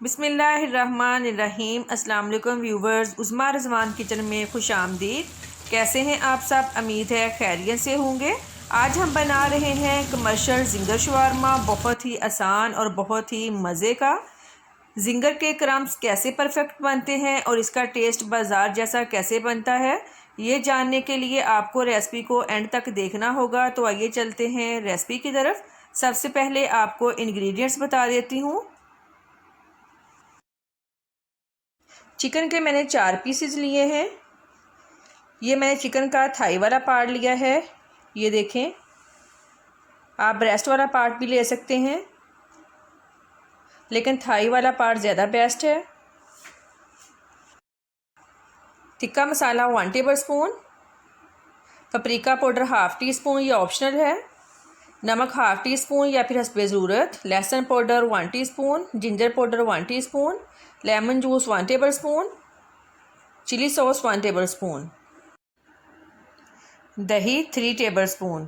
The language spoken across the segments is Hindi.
बिस्मिल्लाहिर्रहमानिर्रहीम। अस्सलाम वालेकुम व्यूवर्स, उस्मा रिजवान किचन में खुश आमदीद। कैसे हैं आप सब? उम्मीद है खैरियत से होंगे। आज हम बना रहे हैं कमर्शियल जिंगर शवारमा। बहुत ही आसान और बहुत ही मज़े का। जिंगर के क्रम्स कैसे परफेक्ट बनते हैं और इसका टेस्ट बाज़ार जैसा कैसे बनता है, ये जानने के लिए आपको रेसिपी को एंड तक देखना होगा। तो आइए चलते हैं रेसिपी की तरफ। सबसे पहले आपको इंग्रेडिएंट्स बता देती हूँ। चिकन के मैंने 4 पीसेस लिए हैं। ये मैंने चिकन का थाई वाला पार्ट लिया है। ये देखें, आप ब्रेस्ट वाला पार्ट भी ले सकते हैं, लेकिन थाई वाला पार्ट ज़्यादा बेस्ट है। Tikka masala 1 table spoon, paprika powder 1/2 tea spoon, ये ऑप्शनल है। नमक 1/2 टी स्पून या फिर हस्बे ज़रूरत। लहसुन powder 1 teaspoon, ginger powder 1 teaspoon, lemon juice 1 tablespoon, chilli sauce 1 tablespoon, दही 3 टेबल स्पून।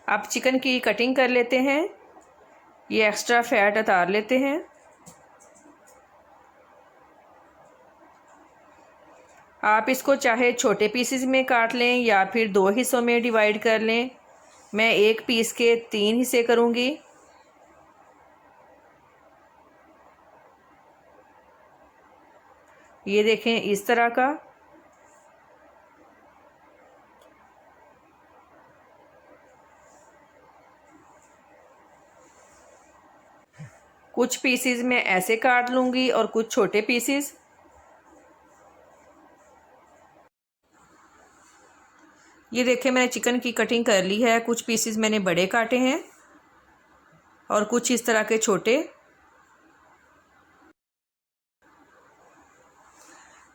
अब चिकन की कटिंग कर लेते हैं। ये एक्स्ट्रा फैट उतार लेते हैं। आप इसको चाहे छोटे पीसेस में काट लें या फिर 2 हिस्सों में डिवाइड कर लें। मैं एक पीस के 3 हिस्से करूँगी। ये देखें, इस तरह का। कुछ पीसेस मैं ऐसे काट लूँगी और कुछ छोटे पीसेस। ये देखें, मैंने चिकन की कटिंग कर ली है। कुछ पीसेस मैंने बड़े काटे हैं और कुछ इस तरह के छोटे।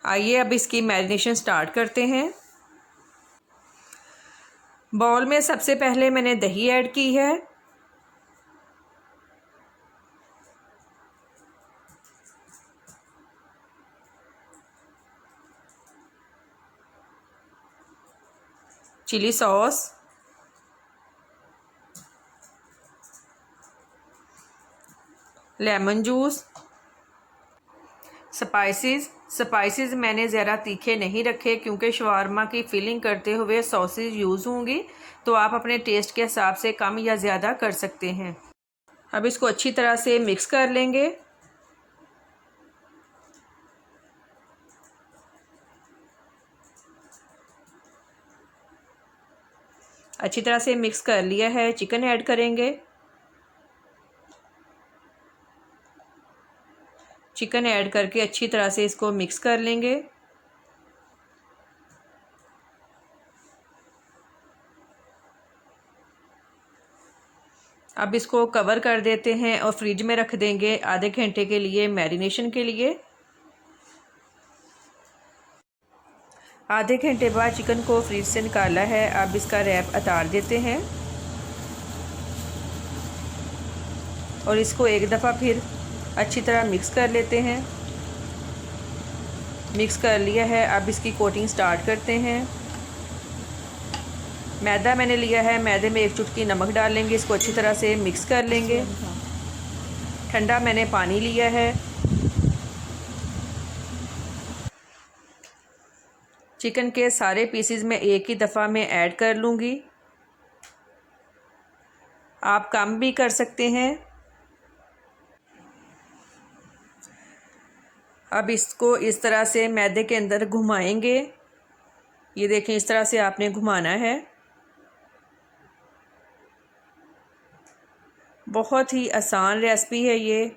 आइए अब इसकी मैरिनेशन स्टार्ट करते हैं। बाउल में सबसे पहले मैंने दही ऐड की है। Chilli sauce, lemon juice, spices मैंने ज़रा तीखे नहीं रखे क्योंकि शवारमा की फिलिंग करते हुए सॉसेज यूज़ होंगी, तो आप अपने टेस्ट के हिसाब से कम या ज़्यादा कर सकते हैं। अब इसको अच्छी तरह से मिक्स कर लेंगे। अच्छी तरह से मिक्स कर लिया है। चिकन ऐड करेंगे। चिकन ऐड करके अच्छी तरह से इसको मिक्स कर लेंगे। अब इसको कवर कर देते हैं और फ्रिज में रख देंगे आधे घंटे के लिए मैरिनेशन के लिए। आधे घंटे बाद चिकन को फ्रिज से निकाला है। अब इसका रैप उतार देते हैं और इसको एक दफ़ा फिर अच्छी तरह मिक्स कर लेते हैं। मिक्स कर लिया है। अब इसकी कोटिंग स्टार्ट करते हैं। मैदा मैंने लिया है। मैदे में 1 चुटकी नमक डाल लेंगे। इसको अच्छी तरह से मिक्स कर लेंगे। ठंडा मैंने पानी लिया है। चिकन के सारे पीसेस में एक ही दफ़ा में ऐड कर लूँगी। आप कम भी कर सकते हैं। अब इसको इस तरह से मैदे के अंदर घुमाएंगे। ये देखें, इस तरह से आपने घुमाना है। बहुत ही आसान रेसिपी है ये।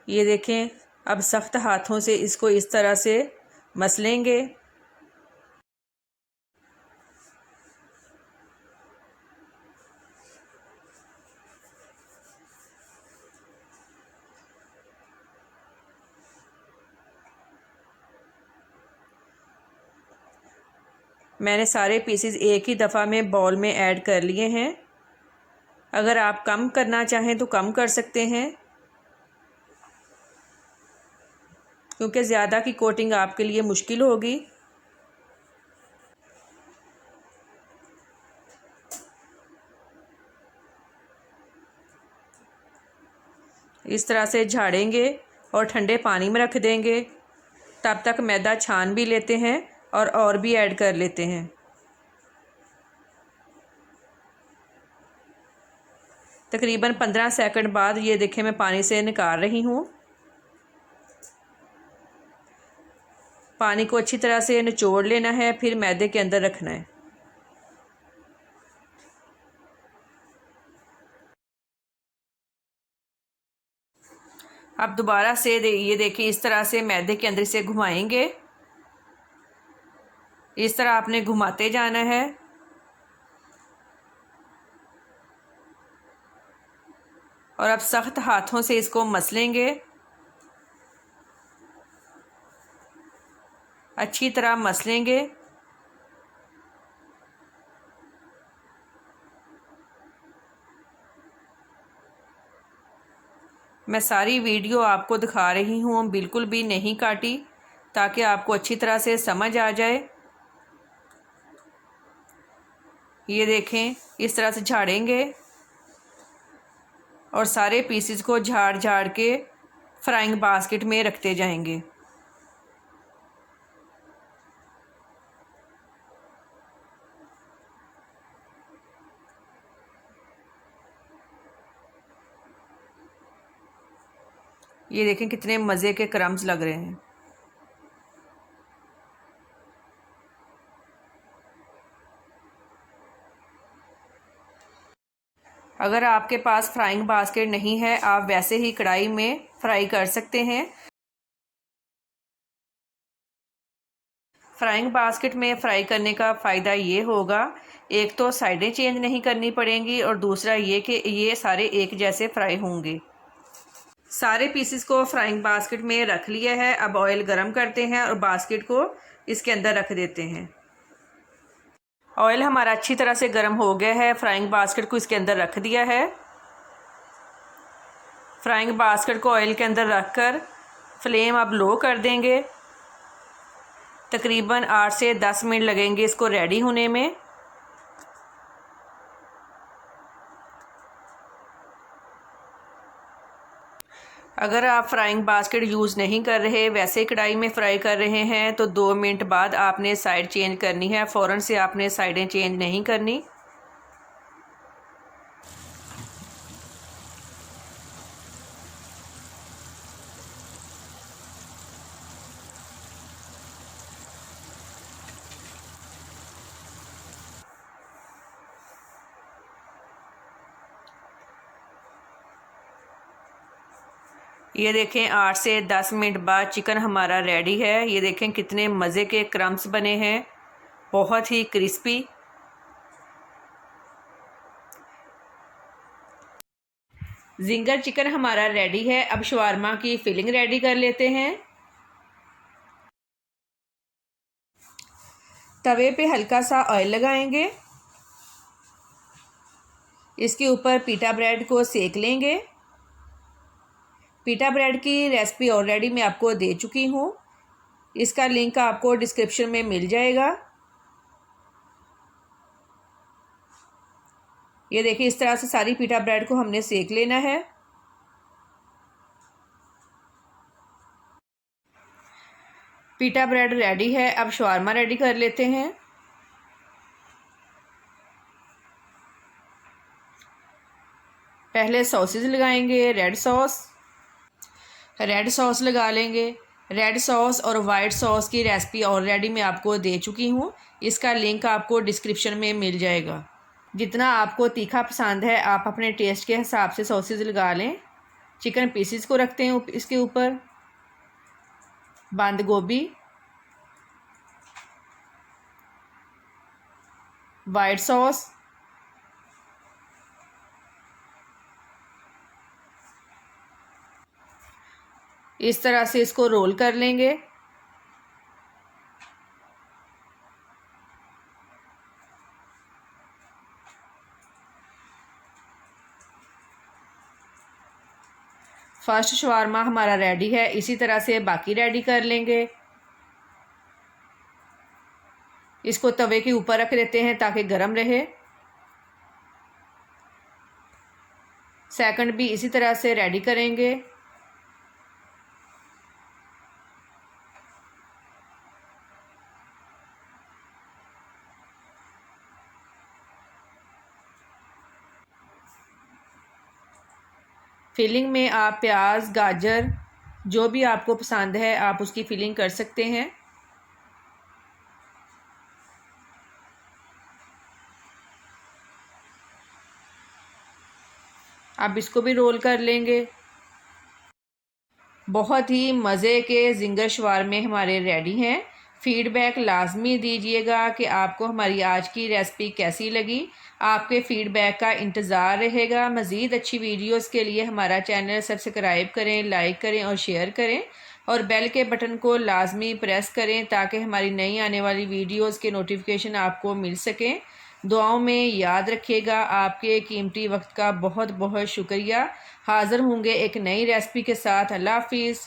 ये देखें, अब सख्त हाथों से इसको इस तरह से मसलेंगे। मैंने सारे पीसेस एक ही दफ़ा में बाउल में ऐड कर लिए हैं। अगर आप कम करना चाहें तो कम कर सकते हैं, क्योंकि ज़्यादा की कोटिंग आपके लिए मुश्किल होगी। इस तरह से झाड़ेंगे और ठंडे पानी में रख देंगे। तब तक मैदा छान भी लेते हैं और भी ऐड कर लेते हैं। तकरीबन 15 सेकंड बाद ये देखें मैं पानी से निकाल रही हूँ। पानी को अच्छी तरह से निचोड़ लेना है, फिर मैदे के अंदर रखना है। अब दोबारा से ये देखिए इस तरह से मैदे के अंदर से घुमाएंगे। इस तरह आपने घुमाते जाना है। और अब सख्त हाथों से इसको मसलेंगे, अच्छी तरह मसलेंगे। मैं सारी वीडियो आपको दिखा रही हूँ, बिल्कुल भी नहीं काटी, ताकि आपको अच्छी तरह से समझ आ जाए। ये देखें इस तरह से झाड़ेंगे और सारे पीसेस को झाड़ झाड़ के फ्राइंग बास्केट में रखते जाएंगे। ये देखें कितने मज़े के क्रम्स लग रहे हैं। अगर आपके पास फ्राइंग बास्केट नहीं है, आप वैसे ही कढ़ाई में फ्राई कर सकते हैं। फ्राइंग बास्केट में फ्राई करने का फ़ायदा ये होगा, एक तो साइडें चेंज नहीं करनी पड़ेंगी और दूसरा ये कि ये सारे एक जैसे फ्राई होंगे। सारे पीसेस को फ्राइंग बास्केट में रख लिया है। अब ऑयल गरम करते हैं और बास्केट को इसके अंदर रख देते हैं। ऑयल हमारा अच्छी तरह से गर्म हो गया है। फ्राइंग बास्केट को इसके अंदर रख दिया है। फ्राइंग बास्केट को ऑयल के अंदर रखकर फ्लेम अब लो कर देंगे। तकरीबन 8 से 10 मिनट लगेंगे इसको रेडी होने में। अगर आप फ्राइंग बास्केट यूज़ नहीं कर रहे, वैसे कढ़ाई में फ्राई कर रहे हैं, तो 2 मिनट बाद आपने साइड चेंज करनी है। फ़ौरन से आपने साइडें चेंज नहीं करनी। ये देखें 8 से 10 मिनट बाद चिकन हमारा रेडी है। ये देखें कितने मज़े के क्रम्स बने हैं, बहुत ही क्रिस्पी। जिंगर चिकन हमारा रेडी है। अब शवारमा की फिलिंग रेडी कर लेते हैं। तवे पे हल्का सा ऑयल लगाएंगे। इसके ऊपर पीटा ब्रेड को सेक लेंगे। पीटा ब्रेड की रेसिपी ऑलरेडी मैं आपको दे चुकी हूँ, इसका लिंक आपको डिस्क्रिप्शन में मिल जाएगा। ये देखिए इस तरह से सारी पीटा ब्रेड को हमने सेक लेना है। पीटा ब्रेड रेडी है। अब शवारमा रेडी कर लेते हैं। पहले सॉसेज लगाएंगे। रेड सॉस लगा लेंगे। रेड सॉस और वाइट सॉस की रेसिपी ऑलरेडी मैं आपको दे चुकी हूँ, इसका लिंक आपको डिस्क्रिप्शन में मिल जाएगा। जितना आपको तीखा पसंद है आप अपने टेस्ट के हिसाब से सॉसेज लगा लें। चिकन पीसेस को रखते हैं इसके ऊपर। बंद गोभी, वाइट सॉस, इस तरह से इसको रोल कर लेंगे। फर्स्ट शवारमा हमारा रेडी है। इसी तरह से बाकी रेडी कर लेंगे। इसको तवे के ऊपर रख देते हैं ताकि गर्म रहे। सेकंड भी इसी तरह से रेडी करेंगे। फिलिंग में आप प्याज, गाजर, जो भी आपको पसंद है आप उसकी फिलिंग कर सकते हैं। अब इसको भी रोल कर लेंगे। बहुत ही मज़े के ज़िंगर शवारमे हमारे रेडी हैं। फ़ीडबैक लाजमी दीजिएगा कि आपको हमारी आज की रेसिपी कैसी लगी। आपके फ़ीडबैक का इंतज़ार रहेगा। मज़ीद अच्छी वीडियोस के लिए हमारा चैनल सब्सक्राइब करें, लाइक करें और शेयर करें और बेल के बटन को लाजमी प्रेस करें ताकि हमारी नई आने वाली वीडियोस के नोटिफिकेशन आपको मिल सकें। दुआओं में याद रखिएगा। आपके कीमती वक्त का बहुत बहुत शुक्रिया। हाज़िर होंगे एक नई रेसिपी के साथ। अल्लाह हाफिज़।